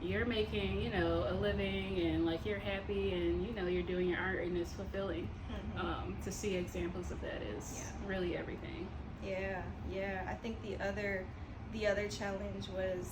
you're making, a living, and like you're happy, and you're doing your art and it's fulfilling. To see examples of that is really everything. Yeah. I think the other challenge was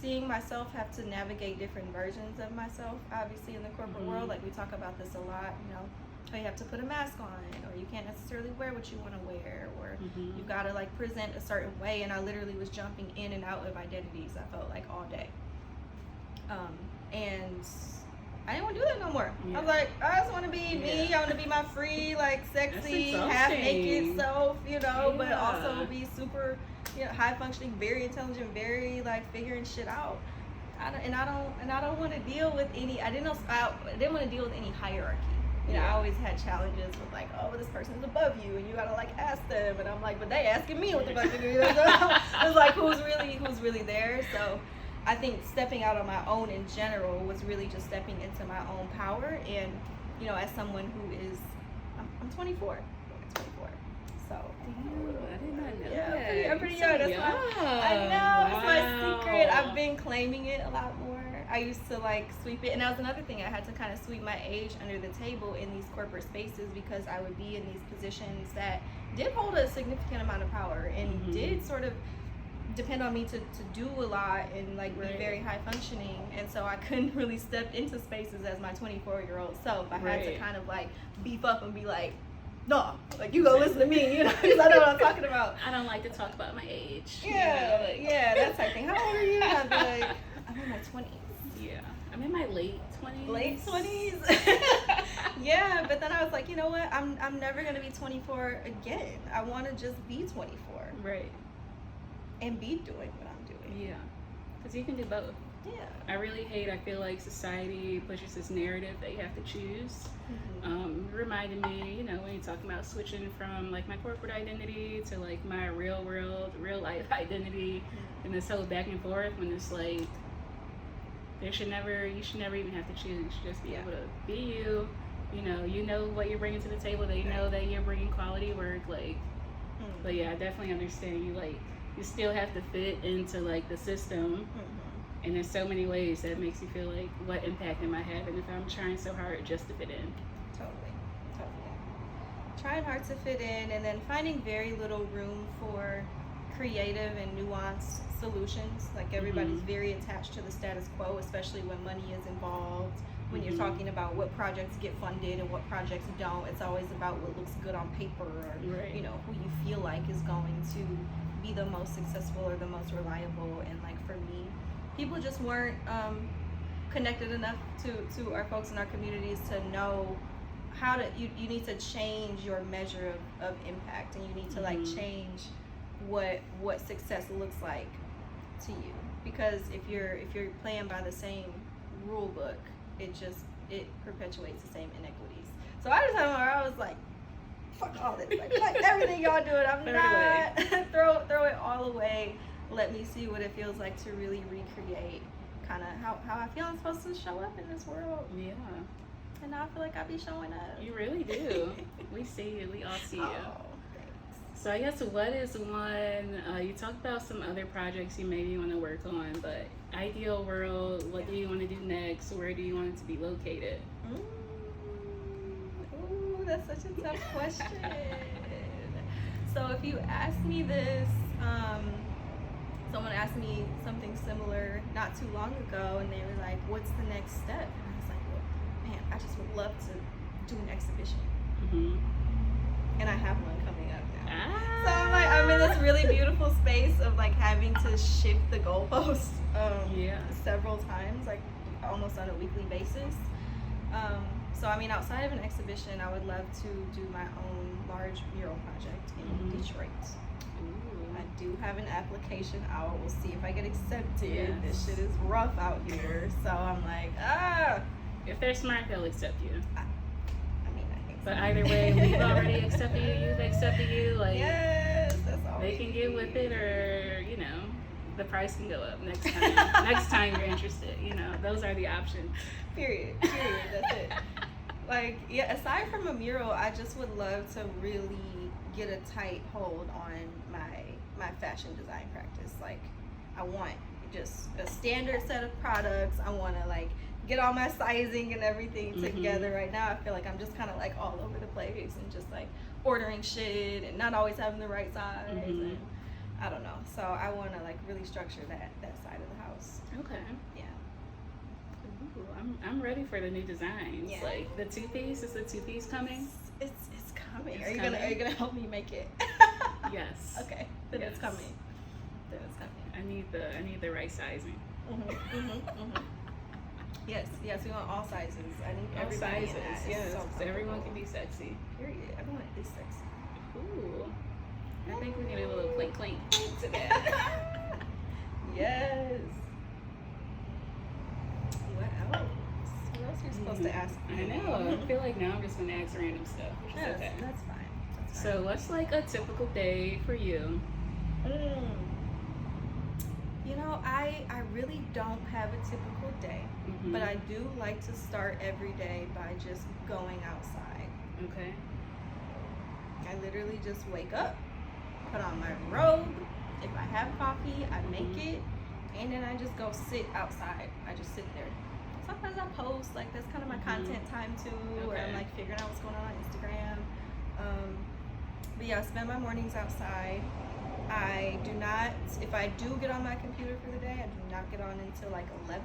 seeing myself have to navigate different versions of myself, obviously in the corporate world. Like we talk about this a lot, you have to put a mask on, or you can't necessarily wear what you want to wear, or you've got to like present a certain way. And I literally was jumping in and out of identities, I felt like, all day. And I didn't want to do that no more. I was like, I just want to be me. I want to be my free, like, sexy, half naked self, but also be super, high functioning, very intelligent, very like figuring shit out. I don't want to deal with any. I didn't want to deal with any hierarchy. I always had challenges with like, oh, this person is above you, and you gotta like ask them, and I'm like, but they asking me what the fuck to do. It's like, who's really there? So I think stepping out on my own in general was really just stepping into my own power. And as someone who is, I'm 24. So I did not know that. I'm pretty young. So young. I know. It's my secret. I've been claiming it a lot more. I used to like sweep it, and that was another thing. I had to kind of sweep my age under the table in these corporate spaces, because I would be in these positions that did hold a significant amount of power and did sort of depend on me to do a lot and like be very high functioning. And so I couldn't really step into spaces as my 24-year-old self. I had to kind of like beef up and be like, no, like you go listen to me, because I know what I'm talking about. I don't like to talk about my age. Yeah, that type of thing. How old are you? I'd be like, I'm in my 20s. Yeah, I'm in my late 20s. Late 20s. Yeah, but then I was like, you know what? I'm never gonna be 24 again. I want to just be 24. Right. And be doing what I'm doing. Yeah, because you can do both. Yeah. I feel like society pushes this narrative that you have to choose. Reminded me, when you're talking about switching from like my corporate identity to like my real life identity, and this whole back and forth, when it's like, you should never even have to choose. You should just be able to be you. You know what you're bringing to the table. They know that you're bringing quality work. Like, but yeah, I definitely understand you. Like, you still have to fit into like the system. And there's so many ways that makes you feel like, what impact am I having if I'm trying so hard just to fit in? Totally. Trying hard to fit in, and then finding very little room for creative and nuanced solutions. Like everybody's very attached to the status quo, especially when money is involved. When you're talking about what projects get funded and what projects don't, it's always about what looks good on paper, or who you feel like is going to be the most successful or the most reliable. And like for me, people just weren't connected enough to our folks in our communities to know how to, you need to change your measure of impact, and you need to like change what success looks like to you. Because if you're playing by the same rule book, it perpetuates the same inequities. So I just I was like, fuck all this, like everything y'all doing, I'm not throw it all away. Let me see what it feels like to really recreate kind of how I feel I'm supposed to show up in this world. Yeah. And now I feel like I be showing up. You really do. We see you. We all see you. Oh, thanks. So I guess what is one, you talked about some other projects you maybe want to work on, but ideal world, what do you want to do next? Where do you want it to be located? Ooh, that's such a tough question. So if you asked me this, someone asked me something similar not too long ago, and they were like, what's the next step? And I was like, well, man, I just would love to do an exhibition. And I have one coming up now. So I'm like, I'm in this really beautiful space of like having to shift the goalposts several times, like almost on a weekly basis. So I mean, outside of an exhibition, I would love to do my own large mural project in Detroit. I do have an application out. We'll see if I get accepted. Yes. This shit is rough out here. So I'm like, If they're smart, they'll accept you. I mean, I think so. But either way, we've already accepted you, you've accepted you. Like, yes, that's all. They can get with it, or, the price can go up next time. Next time you're interested, those are the options. Period. That's it. Like, yeah, aside from a mural, I just would love to really get a tight hold on my fashion design practice. Like, I want just a standard set of products. I want to like get all my sizing and everything together. Right now I feel like I'm just kind of like all over the place and just like ordering shit and not always having the right size. And I don't know. So I want to like really structure that side of the house. Okay. Yeah. Ooh, I'm ready for the new designs. Yeah. Like the 2-piece, is the 2-piece coming? It's coming. It's Are you gonna help me make it? Yes. Okay. Then Yes. it's coming. Then it's coming. I need the right sizing. Yes, we want all sizes. I need All everybody sizes. in that. Yes. So So everyone comfortable. can be sexy. Period. Everyone is sexy. Ooh. I think we need a little clink clink to that. Yes. What else? What else are you supposed to ask I me? know. I feel like now I'm just gonna ask random stuff, which is okay. That's fine. So what's like a typical day for you? You know, I really don't have a typical day, but I do like to start every day by just going outside. Okay. I literally just wake up, put on my robe. If I have coffee, I make it, and then I just go sit outside. I just sit there. Sometimes I post, like that's kind of my content time too, where I'm like figuring out what's going on Instagram. But yeah, I spend my mornings outside. I do not, if I do get on my computer for the day, I do not get on until like 11.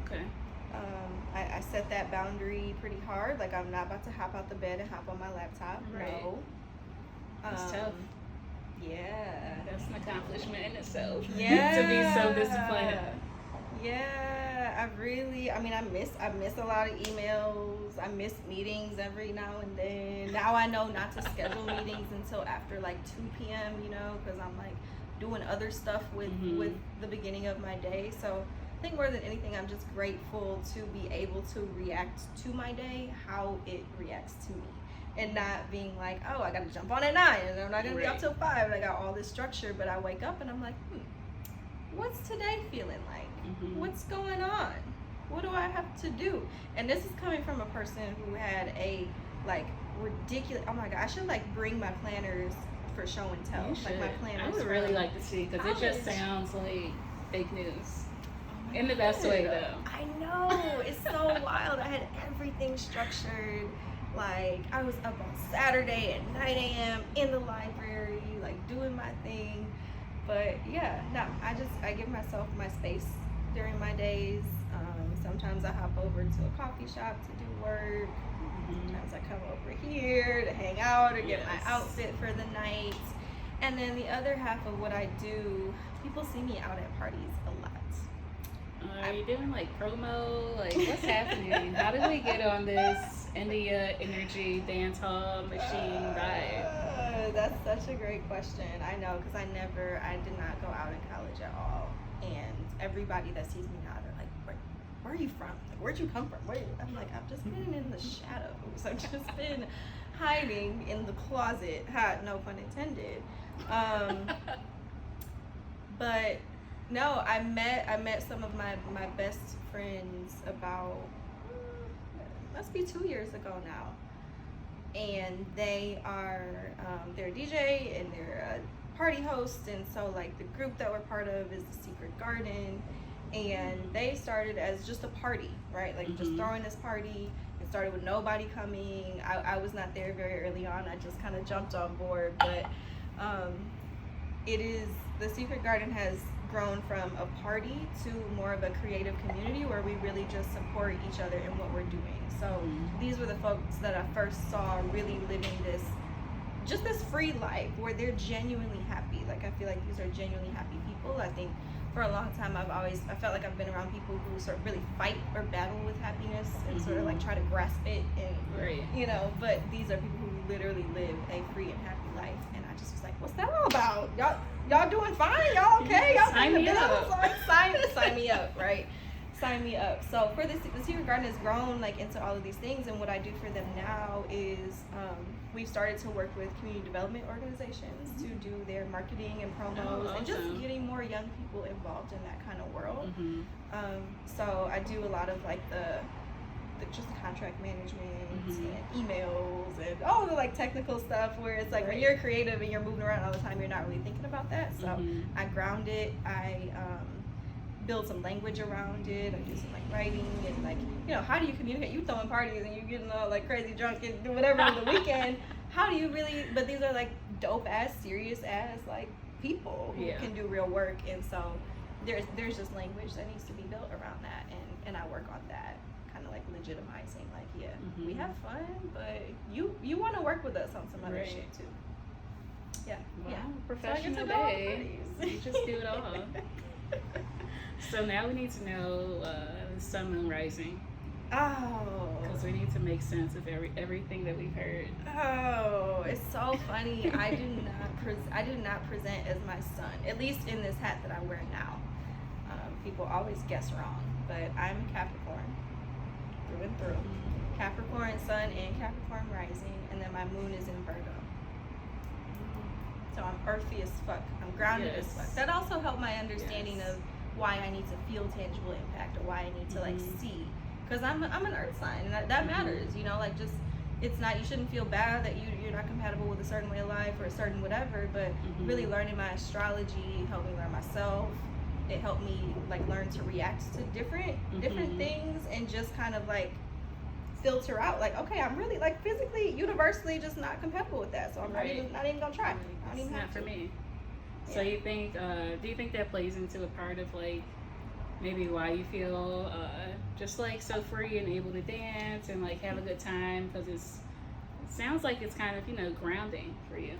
Okay. I set that boundary pretty hard. Like I'm not about to hop out the bed and hop on my laptop. Right. No. That's tough. Yeah. That's an accomplishment in itself. Yeah. To be so disciplined. Yeah, I miss a lot of emails. I miss meetings every now and then. Now I know not to schedule meetings until after like 2 p.m., you know, because I'm like doing other stuff with the beginning of my day. So I think more than anything, I'm just grateful to be able to react to my day, how it reacts to me. And not being like, oh, I got to jump on at 9 and I'm not going to be up till 5 and I got all this structure. But I wake up and I'm like, what's today feeling like? What's going on? What do I have to do? And this is coming from a person who had a like ridiculous, oh my god, I should like bring my planners for show and tell. Like my planners. I would really like to see, because it just sounds like fake news. In the best way though. I know, it's so wild. I had everything structured. Like I was up on Saturday at 9 a.m. in the library, like doing my thing. But yeah, no, I give myself my space during my days. Sometimes I hop over to a coffee shop to do work. Sometimes I come over here to hang out or get my outfit for the night. And then the other half of what I do, people see me out at parties a lot. Are you doing like promo? Like what's happening? How did we get on this India energy dance hall machine vibe? That's such a great question. I know, because I did not go out in college at all. And everybody that sees me now, they're like, where are you from? Like, where'd you come from? I'm like, I've just been in the shadows. I've just been hiding in the closet. No pun intended. But no, I met some of my best friends about, must be 2 years ago now. And they are, they're a DJ and they're a party host. And so like the group that we're part of is the Secret Garden. And they started as just a party, right? Like just throwing this party. It started with nobody coming. I was not there very early on. I just kind of jumped on board. But the Secret Garden has grown from a party to more of a creative community where we really just support each other in what we're doing. So these were the folks that I first saw really living this free life where they're genuinely happy. Like I feel like these are genuinely happy people. I think for a long time I felt like I've been around people who sort of really fight or battle with happiness and sort of like try to grasp it and you know, but these are people who literally live a free and happy life. And I just was like, what's that all about? Y'all doing fine? Y'all okay? Y'all sign me up. Like, sign me up, right? Sign me up. So for the Secret Garden has grown like into all of these things, and what I do for them now is we've started to work with community development organizations to do their marketing and promos and just getting more young people involved in that kind of world. So I do a lot of like the just contract management and emails and all the like technical stuff where it's like when you're creative and you're moving around all the time, you're not really thinking about that. So I ground it. I build some language around it, or do some like writing and like, you know, how do you communicate? You throwing parties and you getting all like crazy drunk and do whatever on the weekend. How do you really? But these are like dope ass, serious ass like people who can do real work, and so there's just language that needs to be built around that, and I work on that, kind of like legitimizing like, we have fun, but you want to work with us on some other shit too. Yeah. Wow, Yeah. professional So day. You just do it all. So now we need to know the sun, moon, rising. Oh. Because we need to make sense of everything that we've heard. Oh, it's so funny. I do not present as my sun, at least in this hat that I wear now. People always guess wrong, but I'm a Capricorn through and through. Capricorn sun and Capricorn rising, and then my moon is in Virgo. So I'm earthy as fuck. I'm grounded as fuck. That also helped my understanding of why I need to feel tangible impact, or why I need to like see, because I'm an earth sign, and that matters. You know, like, just, it's not, you shouldn't feel bad that you're not compatible with a certain way of life or a certain whatever, but really learning my astrology helped me learn myself. It helped me like learn to react to different things, and just kind of like filter out like, okay, I'm really like physically, universally just not compatible with that, so I'm not even gonna try. I don't even have to. For me. So you think do you think that plays into a part of like maybe why you feel just like so free and able to dance and like have a good time, because it sounds like it's kind of, you know, grounding for you?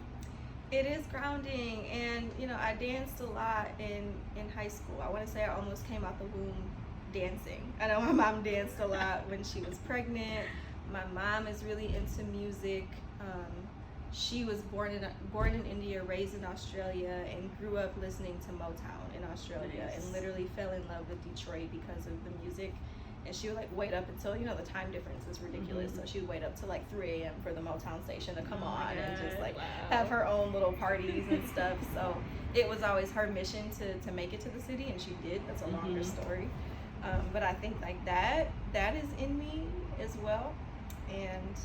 It is grounding, and you know, I danced a lot in high school. I want to say I almost came out the womb dancing. I know my mom danced a lot when she was pregnant. My mom is really into music. She was born in India, raised in Australia, and grew up listening to Motown in Australia, and literally fell in love with Detroit because of the music. And she would like wait up until, you know, the time difference is ridiculous, so she would wait up till like 3 a.m. for the Motown station to come on, and just like have her own little parties and stuff. So it was always her mission to make it to the city, and she did. That's a longer story. But I think like that is in me as well, and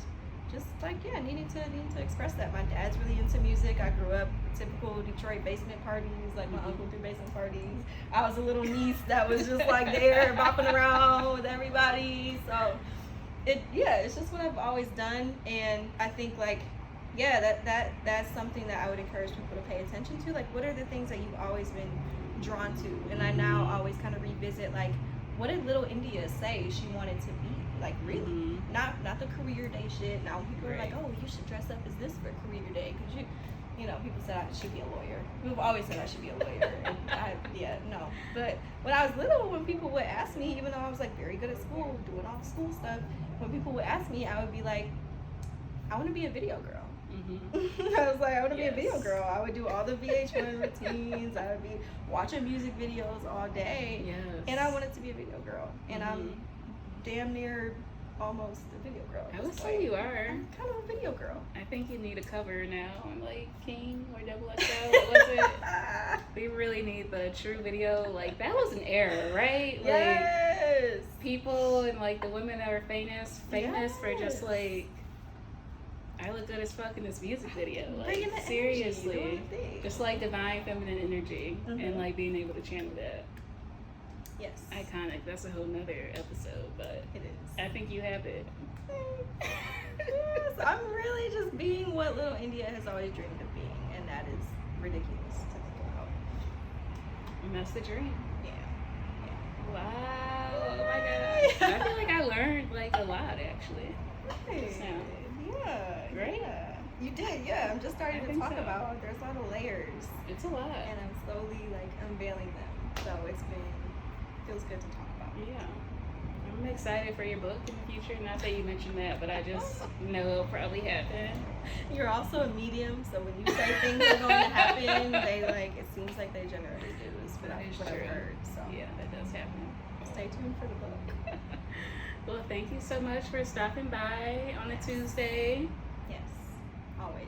just like, needing to express that. My dad's really into music. I grew up typical Detroit basement parties, like my uncle threw basement parties. I was a little niece that was just like there bopping around with everybody. So it's just what I've always done, and I think like, that's something that I would encourage people to pay attention to. Like, what are the things that you've always been drawn to? And I now always kind of revisit like, what did little India say she wanted to be? Like, really, not the career day shit. Now people are like, oh, you should dress up as this for career day, because you know, people said I should be a lawyer. People always said I should be a lawyer, and no. But when I was little, when people would ask me, even though I was like very good at school, doing all the school stuff, when people would ask me, I would be like, I want to be a video girl. I was like, I want to be a video girl. I would do all the VH1 routines. I would be watching music videos all day, and I wanted to be a video girl. And I'm damn near almost a video girl. I would say you are. I'm kind of a video girl. I think you need a cover now on like King or XXL. What was it? We really need the true video. Like, that was an era, right? Yes. Like, people and like the women that were famous for just like, I look good as fuck in this music video. Like, seriously. Just like divine feminine energy, and like being able to channel that. Yes. Iconic. That's a whole nother episode, but it is. I think you have it. Yes, I'm really just being what little India has always dreamed of being, and that is ridiculous to think about. And that's the dream. Yeah. Wow. Oh my god. I feel like I learned like a lot, actually. Right. So, yeah. right? Yeah. You did, yeah. I'm just starting to talk about, there's a lot of layers. It's a lot. And I'm slowly like unveiling them. So feels good to talk about. Yeah. I'm excited for your book in the future. Not that you mentioned that, but I just know it'll probably happen. You're also a medium, so when you say things are going to happen, it seems like they generally do. Is what I've heard. So yeah, that does happen. Stay tuned for the book. Well, thank you so much for stopping by on a Tuesday. Yes, always.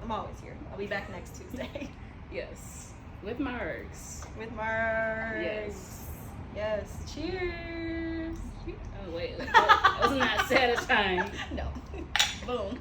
I'm always here. I'll be back next Tuesday. Yes, with Marks. With Marks. Yes. Yes. Cheers. Oh wait, that was not satisfying. No. Boom.